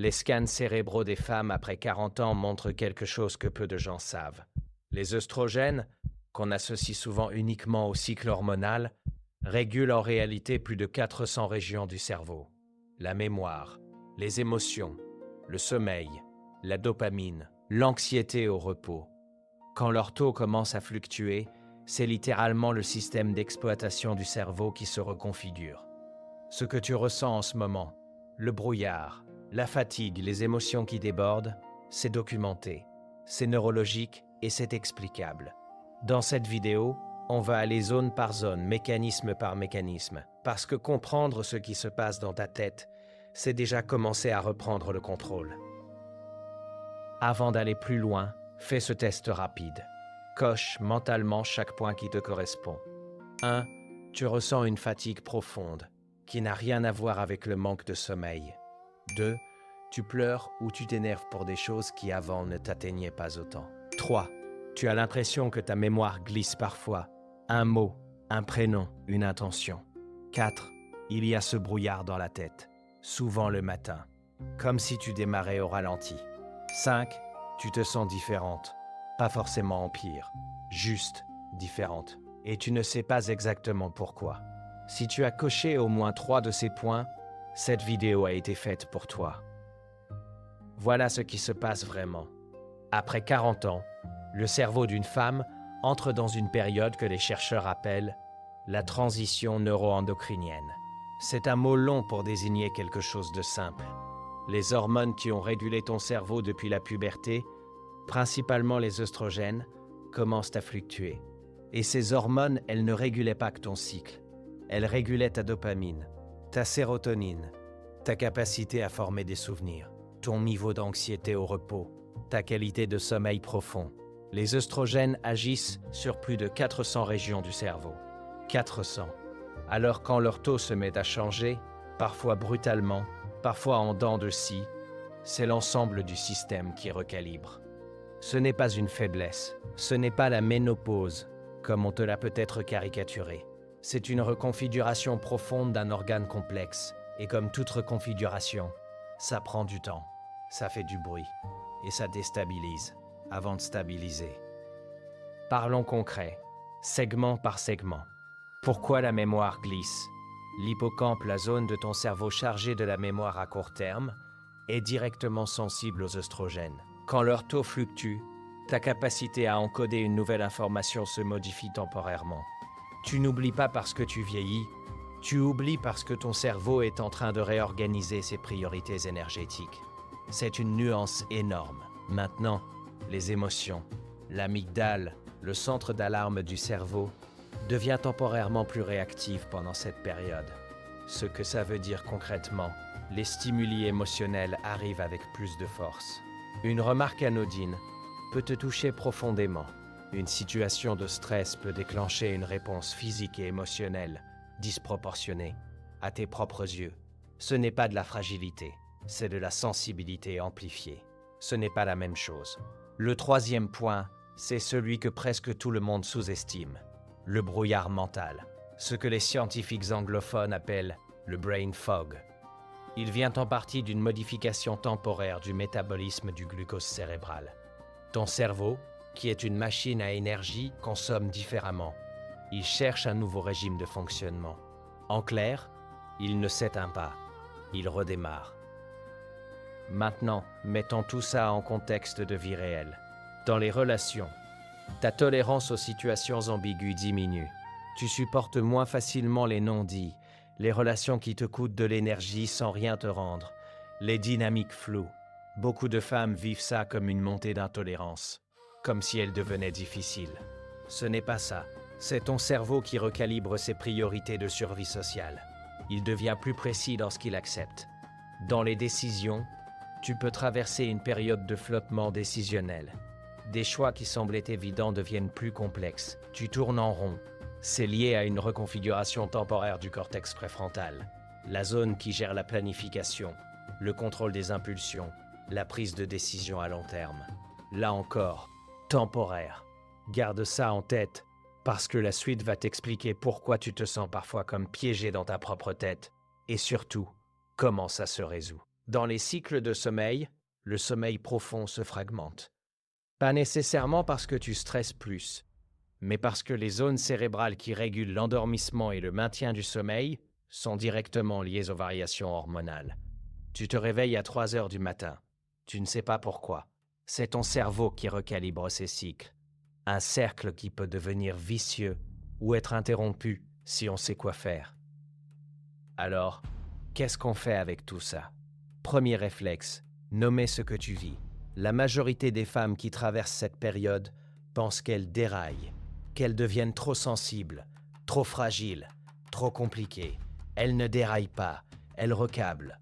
Les scans cérébraux des femmes après 40 ans montrent quelque chose que peu de gens savent. Les œstrogènes, qu'on associe souvent uniquement au cycle hormonal, régulent en réalité plus de 400 régions du cerveau. La mémoire, les émotions, le sommeil, la dopamine, l'anxiété au repos. Quand leur taux commence à fluctuer, c'est littéralement le système d'exploitation du cerveau qui se reconfigure. Ce que tu ressens en ce moment, le brouillard, la fatigue, les émotions qui débordent, c'est documenté, c'est neurologique et c'est explicable. Dans cette vidéo, on va aller zone par zone, mécanisme par mécanisme, parce que comprendre ce qui se passe dans ta tête, c'est déjà commencer à reprendre le contrôle. Avant d'aller plus loin, fais ce test rapide. Coche mentalement chaque point qui te correspond. 1. Tu ressens une fatigue profonde, qui n'a rien à voir avec le manque de sommeil. 2. Tu pleures ou tu t'énerves pour des choses qui avant ne t'atteignaient pas autant. 3. Tu as l'impression que ta mémoire glisse parfois. Un mot, un prénom, une intention. 4. Il y a ce brouillard dans la tête, souvent le matin, comme si tu démarrais au ralenti. 5. Tu te sens différente, pas forcément en pire, juste différente. Et tu ne sais pas exactement pourquoi. Si tu as coché au moins 3 de ces points, cette vidéo a été faite pour toi. Voilà ce qui se passe vraiment. Après 40 ans, le cerveau d'une femme entre dans une période que les chercheurs appellent la transition neuro-endocrinienne. C'est un mot long pour désigner quelque chose de simple. Les hormones qui ont régulé ton cerveau depuis la puberté, principalement les œstrogènes, commencent à fluctuer. Et ces hormones, elles ne régulaient pas que ton cycle. Elles régulaient ta dopamine, ta sérotonine, ta capacité à former des souvenirs, ton niveau d'anxiété au repos, ta qualité de sommeil profond. Les œstrogènes agissent sur plus de 400 régions du cerveau. 400. Alors quand leur taux se met à changer, parfois brutalement, parfois en dents de scie, c'est l'ensemble du système qui recalibre. Ce n'est pas une faiblesse, ce n'est pas la ménopause, comme on te l'a peut-être caricaturé. C'est une reconfiguration profonde d'un organe complexe, et comme toute reconfiguration, ça prend du temps, ça fait du bruit, et ça déstabilise, avant de stabiliser. Parlons concret, segment par segment. Pourquoi la mémoire glisse? L'hippocampe, la zone de ton cerveau chargée de la mémoire à court terme, est directement sensible aux œstrogènes. Quand leur taux fluctue, ta capacité à encoder une nouvelle information se modifie temporairement. Tu n'oublies pas parce que tu vieillis, tu oublies parce que ton cerveau est en train de réorganiser ses priorités énergétiques. C'est une nuance énorme. Maintenant, les émotions, l'amygdale, le centre d'alarme du cerveau, devient temporairement plus réactive pendant cette période. Ce que ça veut dire concrètement, les stimuli émotionnels arrivent avec plus de force. Une remarque anodine peut te toucher profondément. Une situation de stress peut déclencher une réponse physique et émotionnelle disproportionnée à tes propres yeux. Ce n'est pas de la fragilité, c'est de la sensibilité amplifiée. Ce n'est pas la même chose. Le troisième point, c'est celui que presque tout le monde sous-estime. Le brouillard mental, ce que les scientifiques anglophones appellent le brain fog. Il vient en partie d'une modification temporaire du métabolisme du glucose cérébral. Ton cerveau, qui est une machine à énergie, consomme différemment. Il cherche un nouveau régime de fonctionnement. En clair, il ne s'éteint pas, il redémarre. Maintenant, mettons tout ça en contexte de vie réelle. Dans les relations, ta tolérance aux situations ambiguës diminue. Tu supportes moins facilement les non-dits, les relations qui te coûtent de l'énergie sans rien te rendre, les dynamiques floues. Beaucoup de femmes vivent ça comme une montée d'intolérance, comme si elle devenait difficile. Ce n'est pas ça. C'est ton cerveau qui recalibre ses priorités de survie sociale. Il devient plus précis dans ce qu'il accepte. Dans les décisions, tu peux traverser une période de flottement décisionnel. Des choix qui semblaient évidents deviennent plus complexes. Tu tournes en rond. C'est lié à une reconfiguration temporaire du cortex préfrontal, la zone qui gère la planification, le contrôle des impulsions, la prise de décision à long terme. Là encore, temporaire. Garde ça en tête, parce que la suite va t'expliquer pourquoi tu te sens parfois comme piégé dans ta propre tête, et surtout, comment ça se résout. Dans les cycles de sommeil, le sommeil profond se fragmente. Pas nécessairement parce que tu stresses plus, mais parce que les zones cérébrales qui régulent l'endormissement et le maintien du sommeil sont directement liées aux variations hormonales. Tu te réveilles à 3 heures du matin. Tu ne sais pas pourquoi. C'est ton cerveau qui recalibre ses cycles. Un cercle qui peut devenir vicieux ou être interrompu si on sait quoi faire. Alors, qu'est-ce qu'on fait avec tout ça? Premier réflexe, nommer ce que tu vis. La majorité des femmes qui traversent cette période pensent qu'elles déraillent, qu'elles deviennent trop sensibles, trop fragiles, trop compliquées. Elles ne déraillent pas, elles recablent.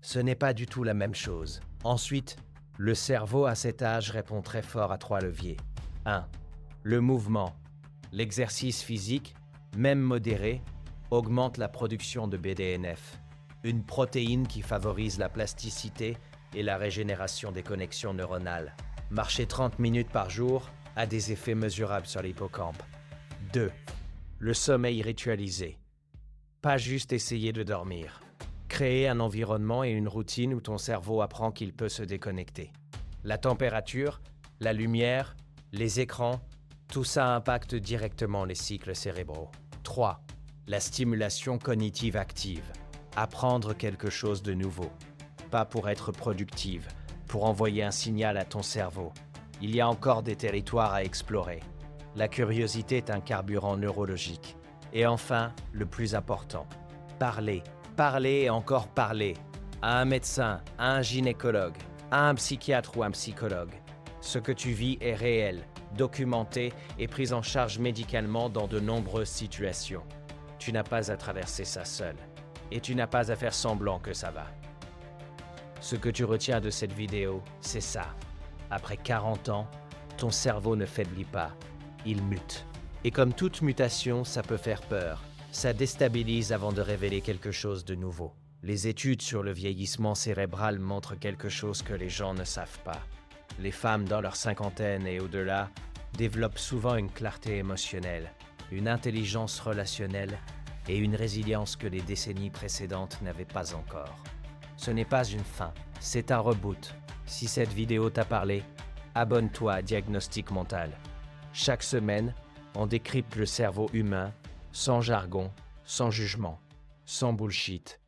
Ce n'est pas du tout la même chose. Ensuite, le cerveau à cet âge répond très fort à 3 leviers. 1. Le mouvement. L'exercice physique, même modéré, augmente la production de BDNF, une protéine qui favorise la plasticité et la régénération des connexions neuronales. Marcher 30 minutes par jour a des effets mesurables sur l'hippocampe. 2. Le sommeil ritualisé. Pas juste essayer de dormir. Créer un environnement et une routine où ton cerveau apprend qu'il peut se déconnecter. La température, la lumière, les écrans, tout ça impacte directement les cycles cérébraux. 3. La stimulation cognitive active. Apprendre quelque chose de nouveau. Pas pour être productive, pour envoyer un signal à ton cerveau. Il y a encore des territoires à explorer. La curiosité est un carburant neurologique. Et enfin, le plus important, parler. Parler et encore parler. À un médecin, à un gynécologue, à un psychiatre ou un psychologue. Ce que tu vis est réel, documenté et pris en charge médicalement dans de nombreuses situations. Tu n'as pas à traverser ça seul. Et tu n'as pas à faire semblant que ça va. Ce que tu retiens de cette vidéo, c'est ça. Après 40 ans, ton cerveau ne faiblit pas, il mute. Et comme toute mutation, ça peut faire peur. Ça déstabilise avant de révéler quelque chose de nouveau. Les études sur le vieillissement cérébral montrent quelque chose que les gens ne savent pas. Les femmes dans leur cinquantaine et au-delà développent souvent une clarté émotionnelle, une intelligence relationnelle et une résilience que les décennies précédentes n'avaient pas encore. Ce n'est pas une fin, c'est un reboot. Si cette vidéo t'a parlé, abonne-toi à Diagnostic Mental. Chaque semaine, on décrypte le cerveau humain, sans jargon, sans jugement, sans bullshit.